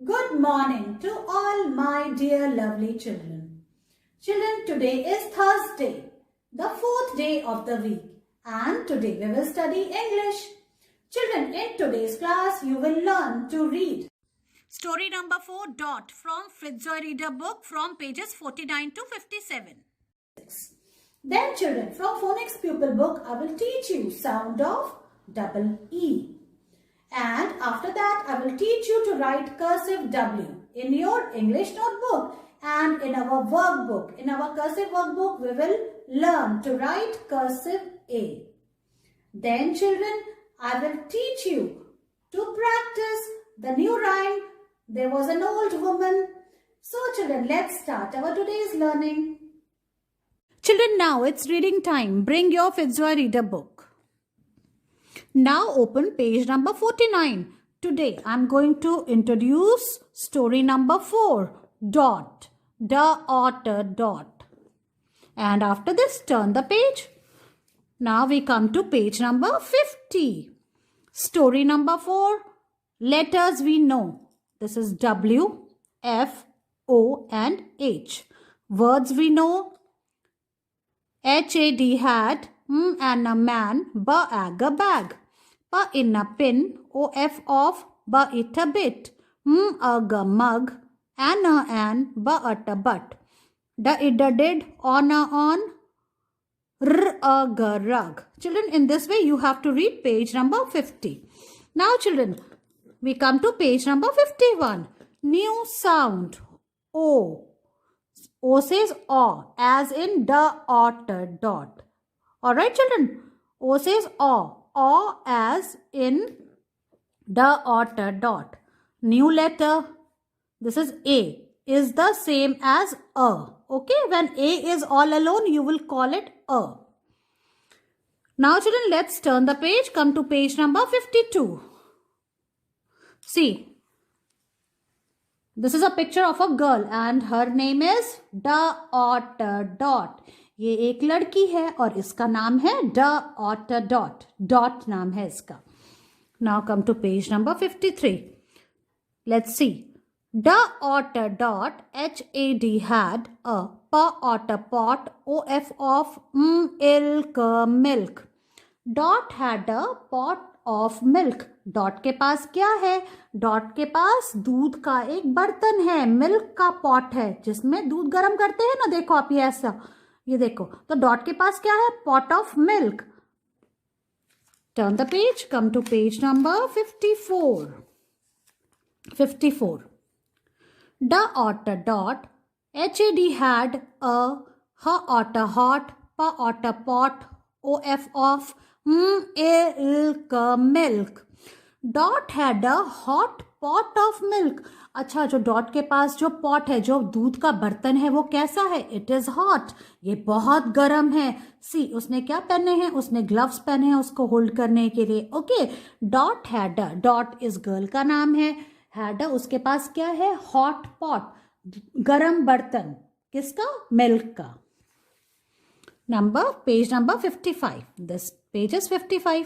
Good morning to all my dear lovely children. Children, today is Thursday, the fourth day of the week, and today we will study English. Children, in today's class you will learn to read story number 4 dot from Fitzroy Reader book from pages 49 to 57. Then children, from Phonics Pupil book I will teach you sound of double E. And after that, I will teach you to write cursive W in your English notebook and in our workbook. In our cursive workbook, we will learn to write cursive A. Then children, I will teach you to practice the new rhyme. There was an old woman. So children, let's start our today's learning. Children, now it's reading time. Bring your Fitzroy Reader book. Now open page number 49. Today I'm going to introduce story number 4. Dot. The otter dot. And after this turn the page. Now we come to page number 50. Story number 4. Letters we know. This is W, F, O and H. Words we know. H-A-D hat. M and a man. B-ag a bag. P in a pin, O-F of, B it a bit, M-ug a mug, an, B at a butt, D-id a did, on a on, R-ug a rug. Children, in this way you have to read page number 50. Now children, we come to page number 51. New sound, O. O says O, as in the otter dot. Alright children, O says O. O as in the otter dot. New letter, this is A, is the same as A. Okay, when A is all alone, you will call it A. Now children, let's turn the page. Come to page number 52. See, this is a picture of a girl and her name is the otter dot. ये एक लड़की है और इसका नाम है the author dot. Dot नाम है इसका. Now come to page number 53. Let's see. The author dot H-A-D had a P otter pot O-F of ilk milk. Dot had a pot of milk. Dot के पास क्या है? Dot के पास दूध का एक बर्तन है. मिल्क का पॉट है जिसमें दूध गर्म करते हैं ना. देखो आप ये देखो. तो डॉट के पास क्या है? Pot of milk. Turn the page. Come to page number 54. 54. The author dot H-A-D had a H otter hot P otter pot O-F of ilk milk. Dot had a hot pot of milk. अच्छा, जो dot के पास जो pot है, जो दूध का बर्तन है, वो कैसा है? It is hot. ये बहुत गर्म है. सी, उसने क्या पहने हैं? उसने ग्लव्स पहने हैं उसको होल्ड करने के लिए. Okay. Dot had a. Dot इस गर्ल का नाम है. हैड अ, उसके पास क्या है? हॉट पॉट, गर्म बर्तन. किसका? मिल्क का. Page number 55. This page is 55.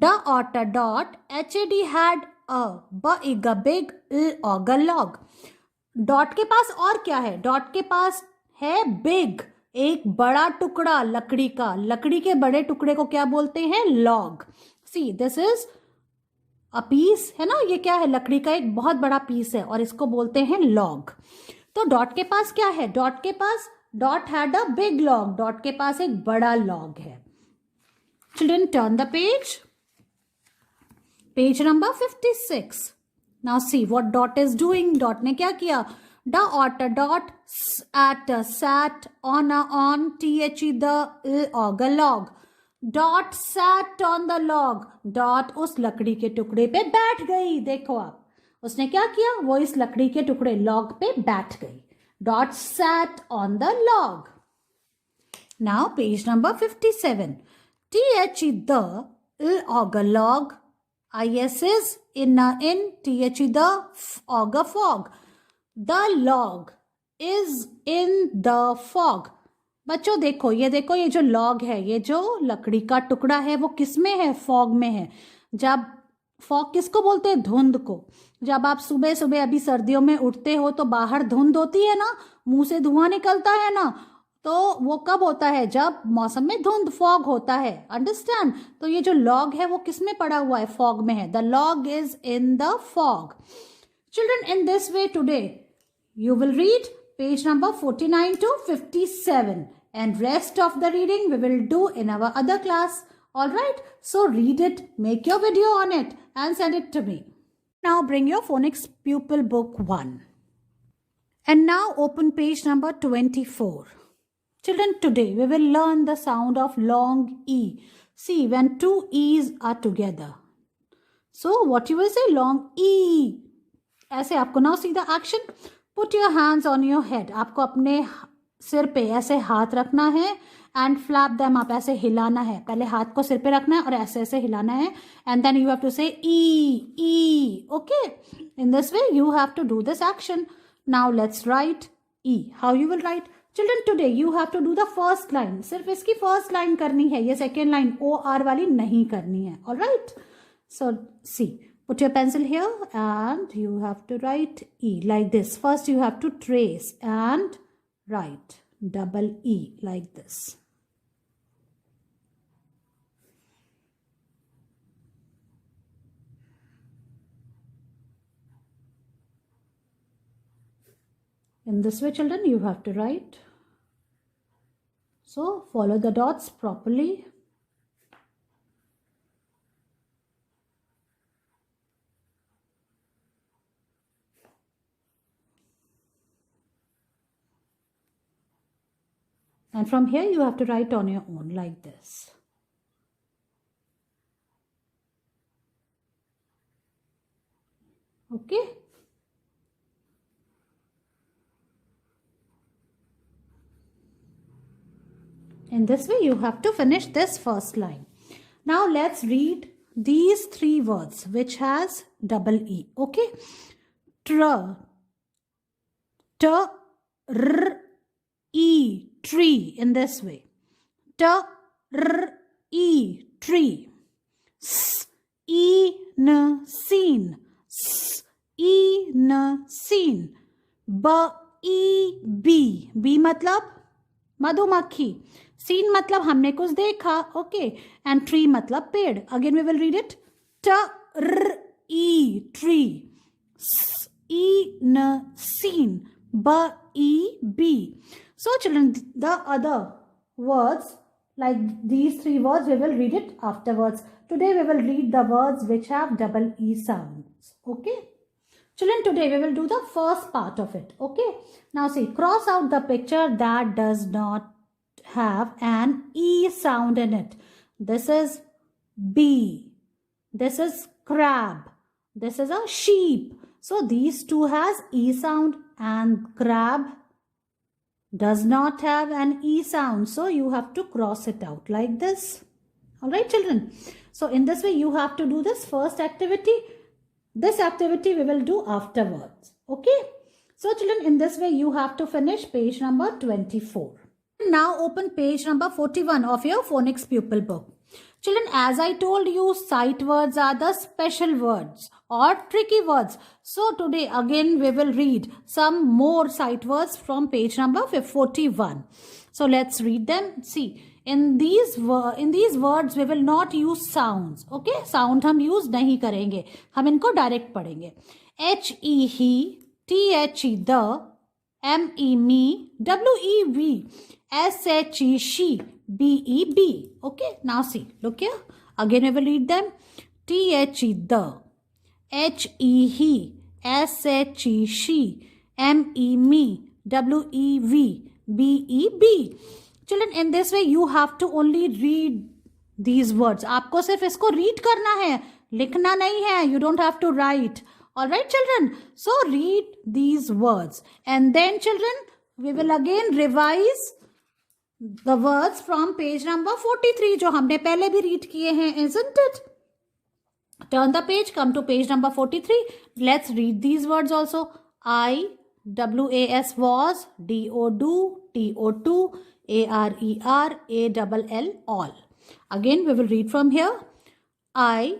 The otter dot H-A-D had a big a log. Dot के पास और क्या है? डॉट के पास है बिग, एक बड़ा टुकड़ा लकड़ी का. लकड़ी के बड़े टुकड़े को क्या बोलते हैं? Log. See, this is a piece है ना. ये क्या है? लकड़ी का एक बहुत बड़ा पीस है और इसको बोलते हैं लॉग. तो डॉट के पास क्या है? डॉट के पास Dot had a big log. Dot के पास एक बड़ा लॉग है. Children, turn the page. Page number 56. Now see what Dot is doing. Dot ने क्या किया? The author Dot at sat on on THE the ऑग log. Dot sat on the log. Dot उस लकड़ी के टुकड़े पे बैठ गई. देखो आप, उसने क्या किया? वो इस लकड़ी के टुकड़े लॉग पे बैठ गई. Dot sat on the log. Now page number 57. THE the og log. IS is in THE the og fog. The log is in the fog. बच्चों देखो, ये जो लॉग है, ये जो लकड़ी का टुकड़ा है, वो किस में है? फॉग में है. जब फॉग किसको बोलते हैं? धुंध को। जब आप सुबह सुबह अभी सर्दियों में उठते हो तो बाहर धुंध होती है ना, मुंह से धुआं निकलता है ना, तो वो कब होता है? जब मौसम में धुंध, फॉग होता है। अंडरस्टैंड? तो ये जो लॉग है वो किस में पड़ा हुआ है? फॉग में है। The log is in the fog. Children, in this way today you will read page number 49 to 57 and rest of the reading we will do in our other class. All right, so read it, make your video on it and send it to me. Now bring your phonics pupil book 1 and now open page number 24. Children, today we will learn the sound of long E. See, when two E's are together, so what you will say? Long E. ऐसे आपको now see the action. Put your hands on your head. आपको अपने सिर पे ऐसे हाथ रखना है and flap them up. ऐसे हिलाना है. पहले हाथ को सिर पे रखना है और ऐसे ऐसे हिलाना है. And then you have to say E, E. Okay? In this way, you have to do this action. Now let's write E. How you will write? Children, today you have to do the first line. सिर्फ इसकी first line करनी है. ये second line OR वाली नहीं करनी है. Alright? So, see. Put your pencil here and you have to write E like this. First you have to trace and write double E like this. In this way, children, you have to write. So follow the dots properly. And from here you have to write on your own like this. Okay? In this way you have to finish this first line. Now let's read these three words which has double E. Okay? Tr, T, R, E. Tree, in this way. T, R, E, tree. S, E, N, seen. S, E, N, seen. B, E, B. B मतलब मधुमक्खी. Seen मतलब हमने कुछ देखा. Okay. And tree मतलब पेड़. Again we will read it. T, R, E, tree. S, E, N, seen. B, E, B. So children, the other words, like these three words, we will read it afterwards. Today we will read the words which have double E sounds. Okay? Children, today we will do the first part of it. Okay? Now see, cross out the picture that does not have an E sound in it. This is bee. This is crab. This is a sheep. So these two has E sound and crab does not have an E sound. So you have to cross it out like this. Alright children. So in this way you have to do this first activity. This activity we will do afterwards. Okay. So children, in this way you have to finish page number 24. Now open page number 41 of your phonics pupil book. Children, as I told you, sight words are the special words or tricky words. So today again we will read some more sight words from page number 41. So let's read them. See, in these words we will not use sounds. Okay, sound हम use नहीं करेंगे. हम इनको direct पढ़ेंगे. H E he, T H E the, M E me, W E we, S H E she, B E B. Okay, now see, look here. Again we will read them. T H E the, H E he, S H E she, M E me, W E V, B E B. Children, in this way you have to only read these words. आपको सिर्फ इसको read करना है, लिखना नहीं है. You don't have to write. Alright children, so read these words and then children we will again revise the words from page number 43 जो हमने पहले भी read किए हैं, isn't it? Turn the page, come to page number 43. Let's read these words also. I, W-A-S was, D-O-Do, T-O-2, A-R-E-R, A-double-L, all. Again we will read from here. I,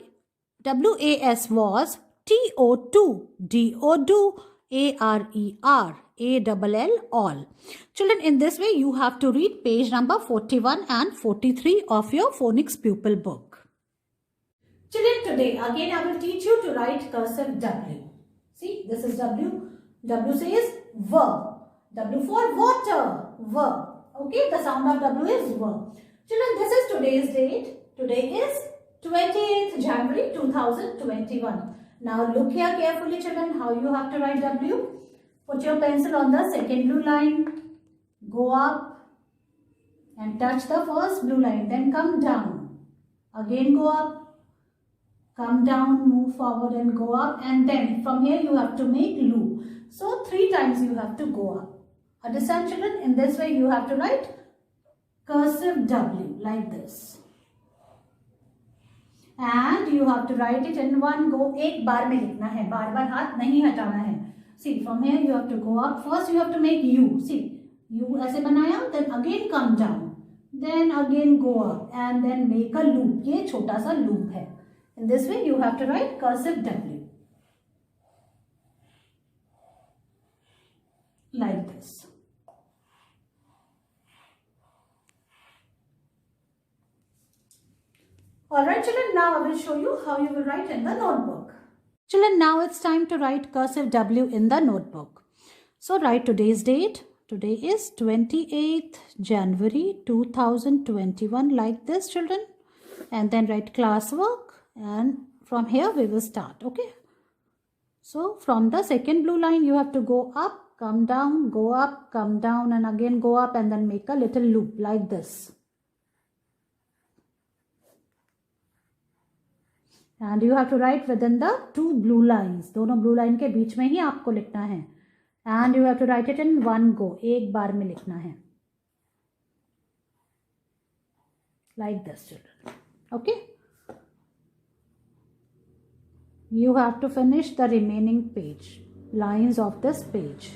WAS was TO2, DO2, ARER, ALL, all. Children, in this way, you have to read page number 41 and 43 of your phonics pupil book. Children, today again I will teach you to write cursive W. See, this is W. W says verb. W for water, verb. Okay, the sound of W is verb. Children, this is today's date. Today is 28th January 2021. Now look here carefully, children, how you have to write W. Put your pencil on the second blue line. Go up and touch the first blue line. Then come down. Again go up. Come down, move forward and go up. And then from here you have to make loop. So 3 times you have to go up. Understand, children? In this way you have to write cursive W like this. And you have to write it in one go. एक बार में लिखना है, बार बार हाथ नहीं हटाना है. See, from here you have to go up. First you have to make U. See, U ऐसे बनाया, then again come down, then again go up, and then make a loop. ये छोटा सा loop है. In this way you have to write cursive W like this. Alright children, now I will show you how you will write in the notebook. Children, now it's time to write cursive W in the notebook. So write today's date. Today is 28th January 2021 like this, children. And then write classwork, and from here we will start. Okay. So from the second blue line you have to go up, come down, go up, come down, and again go up, and then make a little loop like this. And you have to write within the 2 blue lines. दोनों blue line के बीच में ही आपको लिखना है. And you have to write it in one go. एक बार में लिखना है. Like this, children. Okay. You have to finish the remaining page, lines of this page.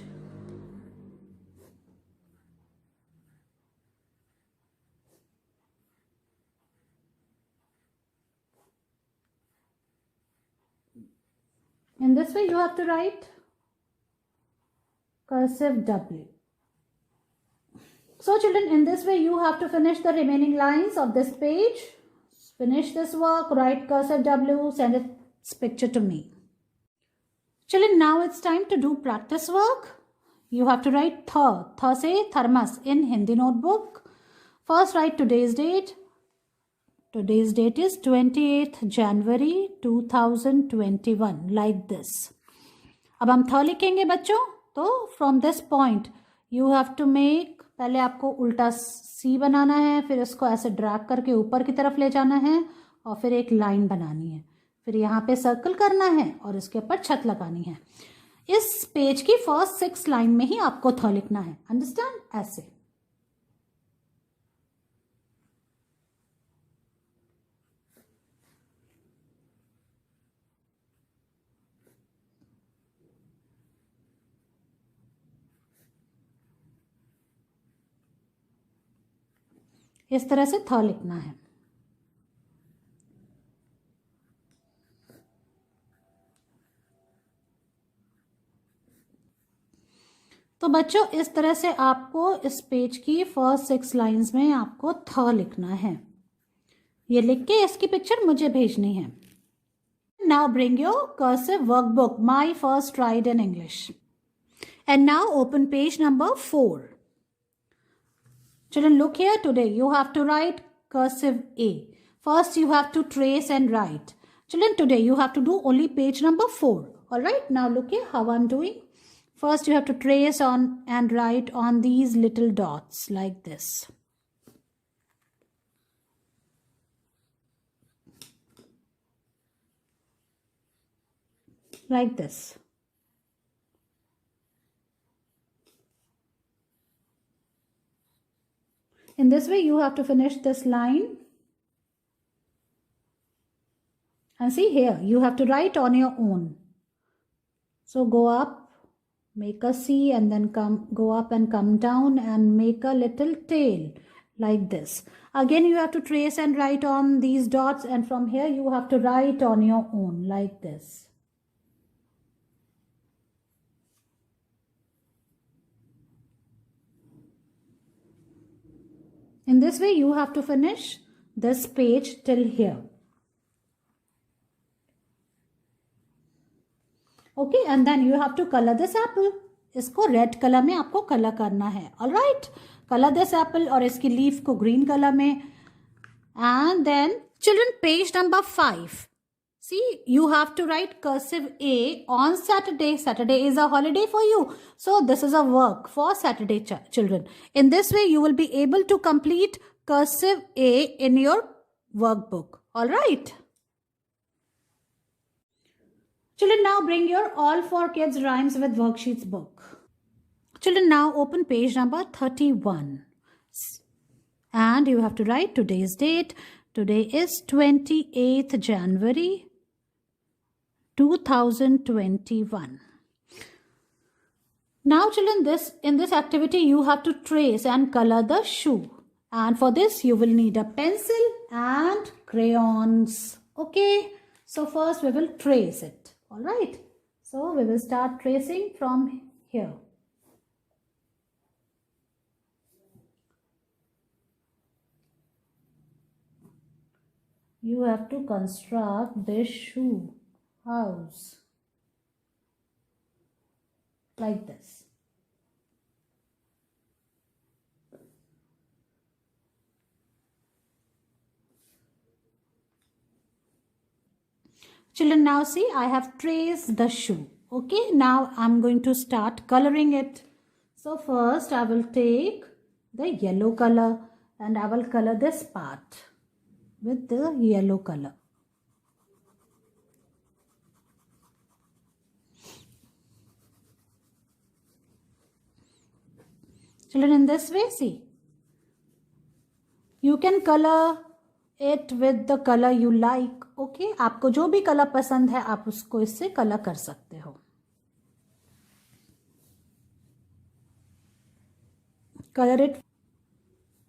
In this way you have to write cursive W. So children, in this way you have to finish the remaining lines of this page. Finish this work, write cursive W, send its picture to me. Children, now it's time to do practice work. You have to write th से thermos in Hindi notebook. First write today's date. Today's date is 28th January 2021 like this. अब हम थ लिखेंगे बच्चों. तो from this point you have to make, पहले आपको उल्टा सी बनाना है, फिर इसको ऐसे ड्रैग करके ऊपर की तरफ ले जाना है और फिर एक लाइन बनानी है, फिर यहाँ पे सर्कल करना है और इसके ऊपर छत लगानी है. इस पेज की फर्स्ट 6 लाइन में ही आपको थ लिखना है. अंडरस्टैंड? ऐसे. इस तरह से थ लिखना है. तो बच्चों इस तरह से आपको इस पेज की फर्स्ट 6 लाइंस में आपको थ लिखना है. ये लिख के इसकी पिक्चर मुझे भेजनी है. Now bring your cursive workbook, My First Ride in English. And now open page number 4. Children, look here. Today you have to write cursive A. First you have to trace and write. Children, today you have to do only page number 4. Alright, now look here how I'm doing. First you have to trace on and write on these little dots like this. Like this. In this way you have to finish this line. And see here, you have to write on your own. So go up, make a C, and then go up and come down and make a little tail. like this. Again, you have to trace and write on these dots, and from here you have to write on your own like this. In this way, you have to finish this page till here. Okay, and then you have to color this apple. इसको red colour में आपको colour करना है. All right, color this apple और इसकी leaf को green colour में. And then children, page number 5. See, you have to write cursive A on Saturday. Saturday is a holiday for you. So this is a work for Saturday children. In this way, you will be able to complete cursive A in your workbook. All right. Children, now bring your All for Kids Rhymes with Worksheets book. Children, now open page number 31. And you have to write today's date. Today is 28th January 2021. Now children, in this activity you have to trace and color the shoe. And for this you will need a pencil and crayons. Okay, so first we will trace it. Alright, so we will start tracing from here. You have to construct this shoe house like this. Children, now see, I have traced the shoe. Okay, now I'm going to start coloring it. So first I will take the yellow color and I will color this part with the yellow color. Children, in this way, see, you can color it with the color you like. Okay, आपको जो भी colour पसंद है आप उसको इससे colour कर सकते हो. Color it.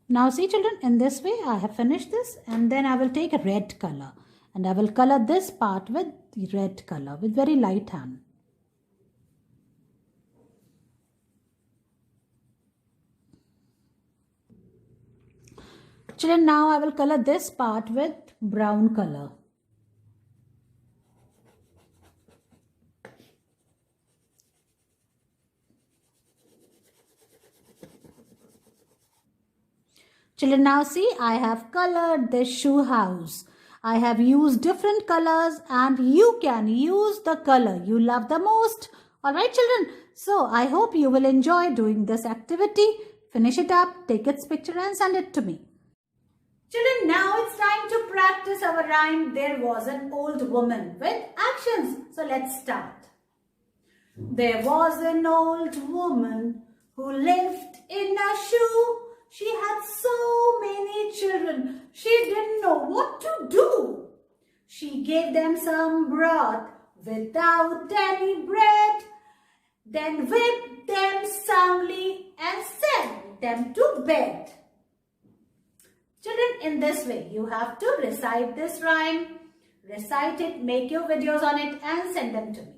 Now see children, in this way I have finished this, and then I will take a red color and I will color this part with the red color with very light hand. Children, now I will color this part with brown color. Children, now see, I have colored this shoe house. I have used different colors and you can use the color you love the most. Alright children, so I hope you will enjoy doing this activity. Finish it up, take its picture and send it to me. Children, now it's time to practice our rhyme. There was an old woman with actions. So let's start. There was an old woman who lived in a shoe. She had so many children, she didn't know what to do. She gave them some broth without any bread, then whipped them soundly and sent them to bed. Children, in this way, you have to recite this rhyme. Recite it, make your videos on it and send them to me.